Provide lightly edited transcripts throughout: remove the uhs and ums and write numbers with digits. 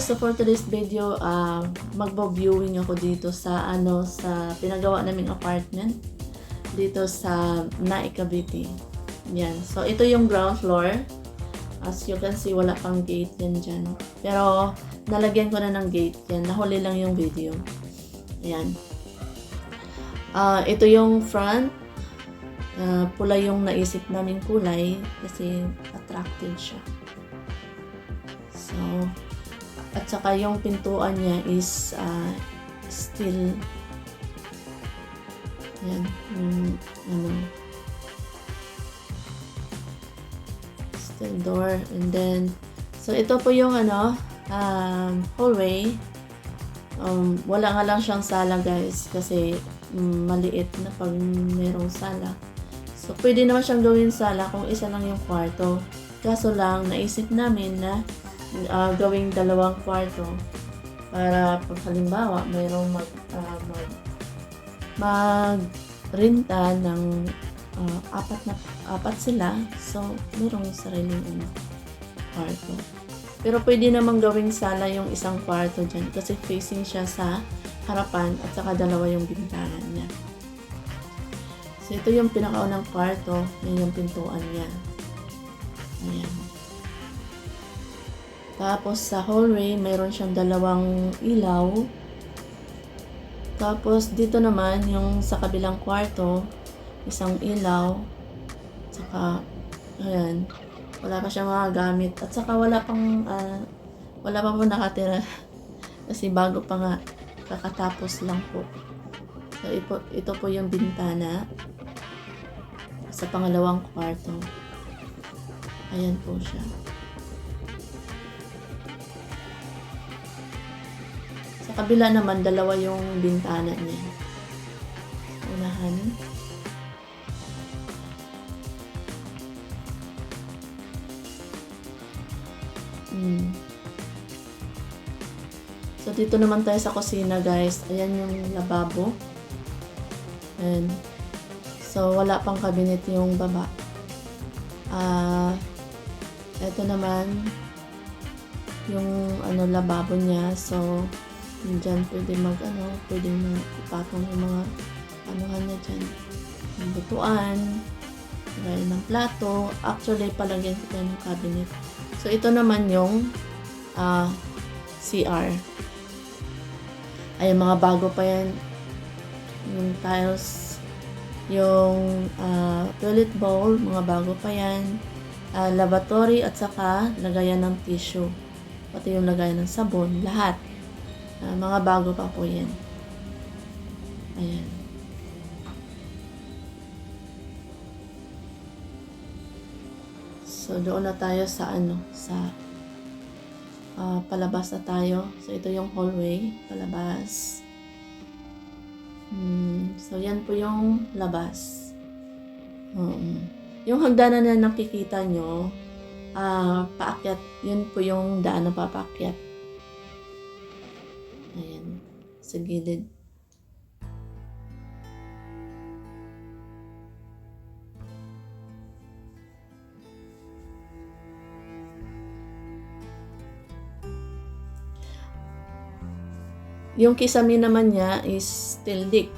guys, so for today's video, magbo-viewing ako dito sa sa pinagawa naming apartment dito sa Naik, Cavite. Yan. So ito yung ground floor. As you can see, wala pang gate yan dyan. Pero nalagyan ko na ng gate yan. Nahuli lang yung video. Ayan. Ito yung front. Pula yung naisip naming kulay kasi attractive siya. So, at saka yung pintuan niya is steel. Yan. Steel door. And then, so ito po yung hallway. Wala nga lang siyang sala guys kasi maliit na pag merong sala. So, pwede naman siyang gawin sala kung isa lang yung kwarto. Kaso lang, naisip namin na gawing dalawang kwarto para pag halimbawa mayroong magrenta ng apat sila, so mayroong sariling kwarto. Pero pwede namang gawing sala yung isang kwarto dyan kasi facing siya sa harapan at saka dalawa yung bintana niya. So ito yung pinakaunang kwarto, yun yung pintuan niya. Ayan. Tapos sa hallway, mayroon siyang dalawang ilaw. Tapos dito naman, yung sa kabilang kwarto, isang ilaw. Saka, ayan, wala pa siyang mga gamit. At saka wala pa po nakatira. Kasi bago pa nga, kakatapos lang po. So ito po yung bintana sa pangalawang kwarto. Ayan po siya. Sa kabila naman, dalawa yung bintana niya. Unahan. So, dito naman tayo sa kusina, guys. Ayan yung lababo. Ayan. So, wala pang cabinet yung baba. Ito naman yung lababo niya. So, dyan pwede pwede ipatong yung mga anuhan niya dyan. Yung butuan, gaya ng plato. Actually, palagyan ko tayo ng cabinet. So, ito naman yung CR. Ay, mga bago pa yan. Yung tiles, yung toilet bowl, mga bago pa yan. Lavatory at saka lagayan ng tissue. Pati yung lagayan ng sabon, lahat. Mga bago pa po yan. Ayan. So, doon na tayo sa palabas na tayo. So, ito yung hallway, palabas. So, yan po yung labas. Yung hagdanan na nakikita nyo, paakyat, yun po yung daan na papaakyat. Ayan, sa gilid. Yung kisame naman niya is steel deck.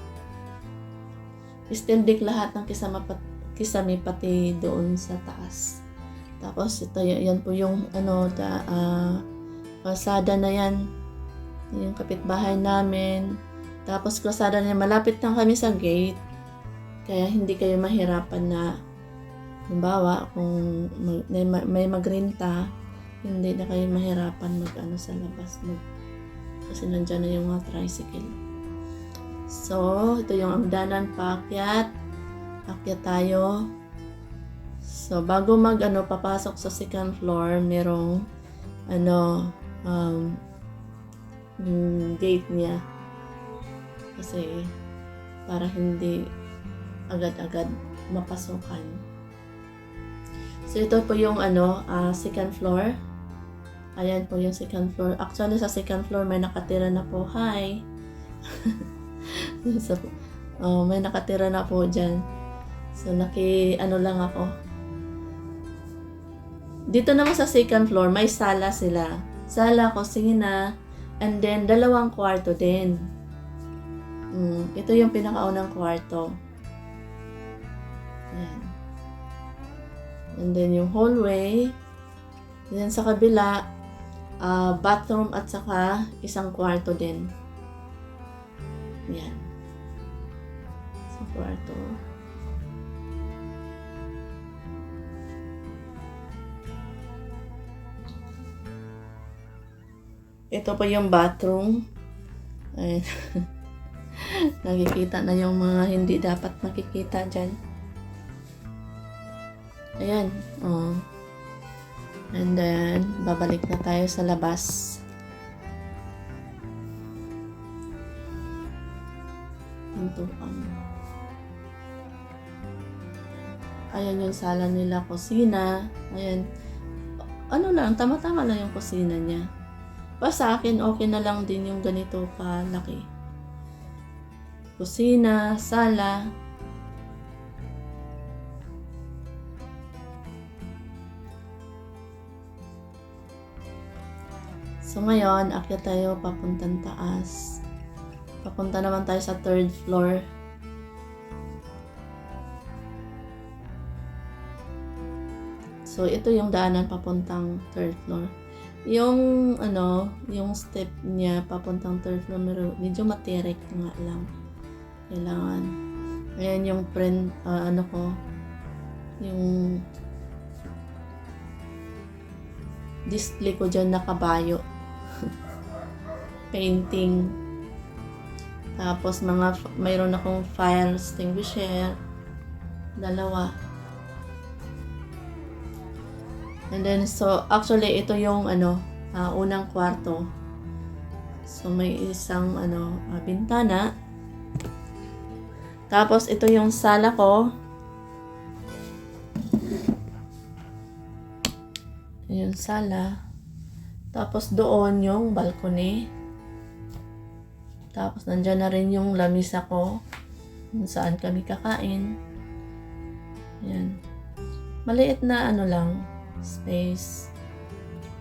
Steel deck lahat ng kisame pati doon sa taas. Tapos ito, yan po yung kalsada na yan. Yung kapitbahay namin. Tapos kalsada na malapit lang kami sa gate. Kaya hindi kayo mahirapan na halimbawa kung may magrenta, hindi na kayo mahirapan sa labas. Kasi nandyan na yung mga tricycle. So, ito yung hagdanan paakyat. Akyat tayo. So, bago papasok sa second floor, merong yung gate niya. Kasi, para hindi agad-agad mapasukan. So, ito po yung second floor. Ayan po yung second floor. Actually, sa second floor may nakatira na po. Hi! So, may nakatira na po dyan. So, lang ako. Dito naman sa second floor, may sala sila. sala, kusina, and then 2 kwarto din. Ito yung pinakaunang kwarto. Ayan. And then yung hallway. Then sa kabila, bathroom at saka 1 kwarto din. Ayan. 1 kwarto. Ito po yung bathroom. Ayan. Nakikita na yung mga hindi dapat makikita dyan. Ayan. Oh. And then, babalik na tayo sa labas. Pintuan. Ayan yung sala nila, kusina. Ayan. Ano lang, tama-tama lang yung kusina niya. Pa sa akin, okay na lang din yung ganito kalaki. Kusina, sala. So ngayon, akyat tayo papuntang taas. Papunta naman tayo sa 3rd floor. So ito yung daanan papuntang 3rd floor. Yung yung step niya papuntang 3rd floor, medyo matirik nga lang. Kailangan. Ayan yung print, yung display ko dyan na kabayo. Painting. Tapos mayroon akong fire extinguisher. 2. And then, so, actually, ito yung, unang kwarto. So, may isang, bintana. Tapos, ito yung sala ko. Yung sala. Tapos, doon yung balcony. Tapos, nandyan na rin yung lamisa ko. Kung saan kami kakain. Ayan. Maliit na, lang, space.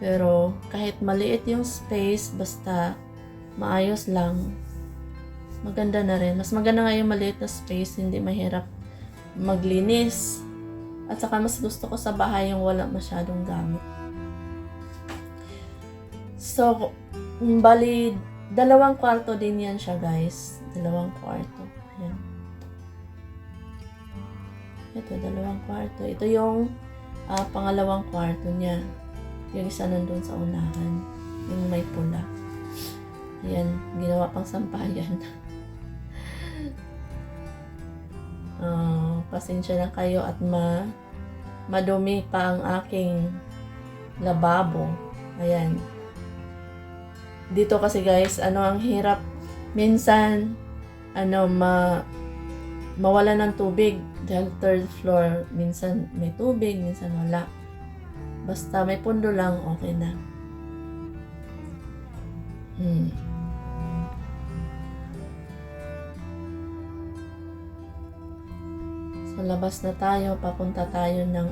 Pero kahit maliit yung space, basta maayos lang, maganda na rin. Mas maganda nga yung maliit na space, hindi mahirap maglinis. At saka mas gusto ko sa bahay yung wala masyadong gamit. So, bali, 2 kwarto din yan siya, guys. 2 kwarto. Ayan. Ito, 2 kwarto. Ito yung pangalawang kwarto niya. Yung isa nandun sa unahan. Yung may pula. Ayan, ginawa pang sampayan. Pasensya na kayo at madumi pa ang aking lababo. Ayan. Dito kasi guys, ang hirap minsan, mawala ng tubig. Dahil 3rd floor, minsan may tubig, minsan wala. Basta may pundo lang, okay na. So, labas na tayo. Papunta tayo ng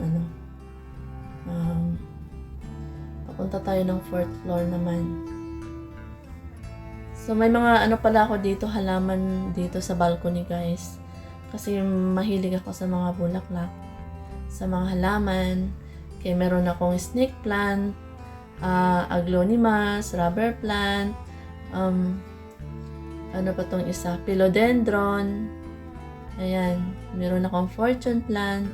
papunta tayo ng 4th floor naman. So, may mga pala ako dito, halaman dito sa balcony, guys. Kasi mahilig ako sa mga bulaklak, sa mga halaman. Kaya meron akong snake plant, aglaonimas, rubber plant, ano pa tong isa? Philodendron. Ayan. Meron akong fortune plant.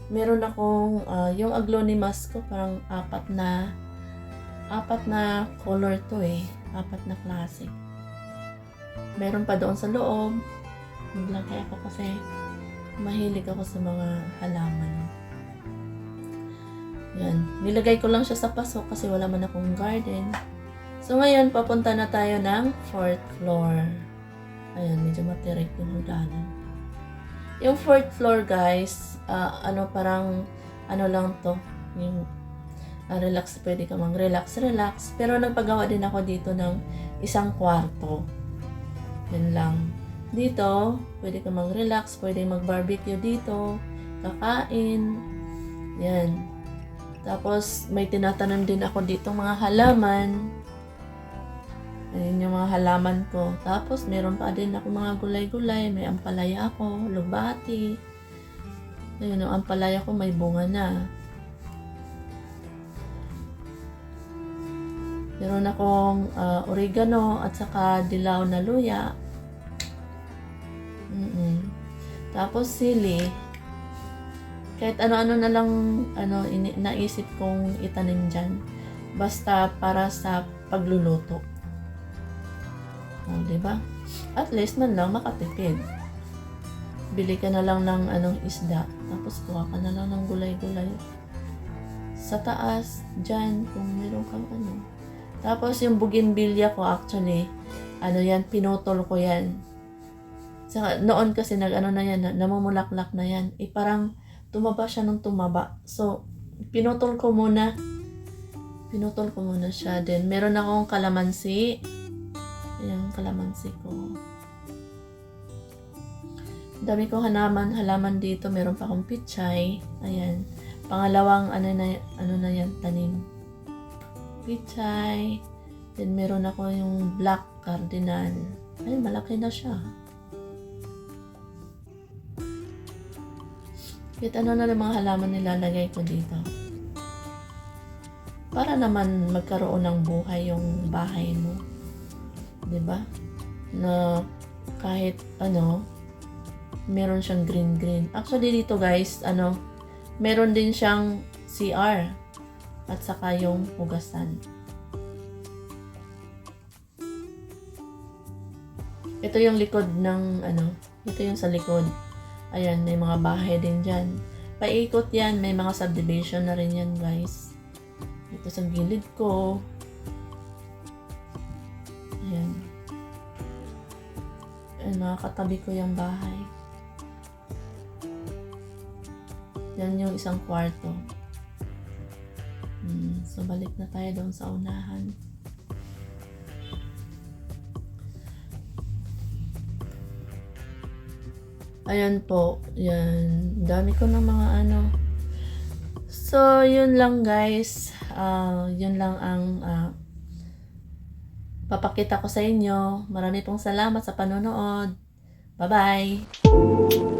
Meron akong, yung aglaonimas ko, parang 4 na color to 4 na klase. Meron pa doon sa loob. Maglagay ako kasi mahilig ako sa mga halaman. Yan. Nilagay ko lang siya sa paso kasi wala man akong garden. So ngayon, papunta na tayo ng 4th floor. Ayan, medyo matirik yung hagdanan. Yung 4th floor, guys, parang, lang to. Yung, relax, pwede ka mag-relax. Pero nagpagawa din ako dito ng 1 kwarto. Yan lang. Dito, pwede ka mag-relax, pwede mag-barbecue dito, kakain. Yan. Tapos may tinatanim din ako dito mga halaman. Ayun yung mga halaman ko. Tapos meron pa din ako mga gulay-gulay. May ampalaya ako, lubati. Ayun, yung ampalaya ko may bunga na. Meron akong oregano at saka dilaw na luya. Tapos sili. Kahit ano-ano na lang naisip kong itanim dyan. Basta para sa pagluluto. O, diba? At least man lang makatipid. Bili ka na lang ng isda. Tapos kuha ka na lang ng gulay-gulay. Sa taas, dyan, kung meron kang Tapos yung bougainvillea ko actually, yan, pinutol ko yan. Saka, noon kasi na yan, namumulaklak na yan. Parang tumaba siya nung tumaba. So, pinutol ko muna siya. Then, meron akong kalamansi. Ayan, kalamansi ko. Dami kong halaman dito. Meron pa akong pichay. Ayan. Pangalawang, na yan, tanim. Pichay. Then, meron ako yung black cardinal. Ay, malaki na siya. Kahit ano na yung mga halaman nilalagay ko dito. Para naman magkaroon ng buhay yung bahay mo. 'Di ba? Na kahit meron siyang green. Actually dito guys, meron din siyang CR at saka yung hugasan. Ito yung likod ng ito yung sa likod. Ayan, may mga bahay din dyan. Paikot yan, may mga subdivision na rin yan guys. Ito sa gilid ko. Ayan. Ayan, mga katabi ko yung bahay. Yan yung isang kwarto. So, balik na tayo doon sa unahan. Ayan po. Yan. Dami ko ng mga So, yun lang guys. Yun lang ang papakita ko sa inyo. Marami pong salamat sa panonood. Bye-bye!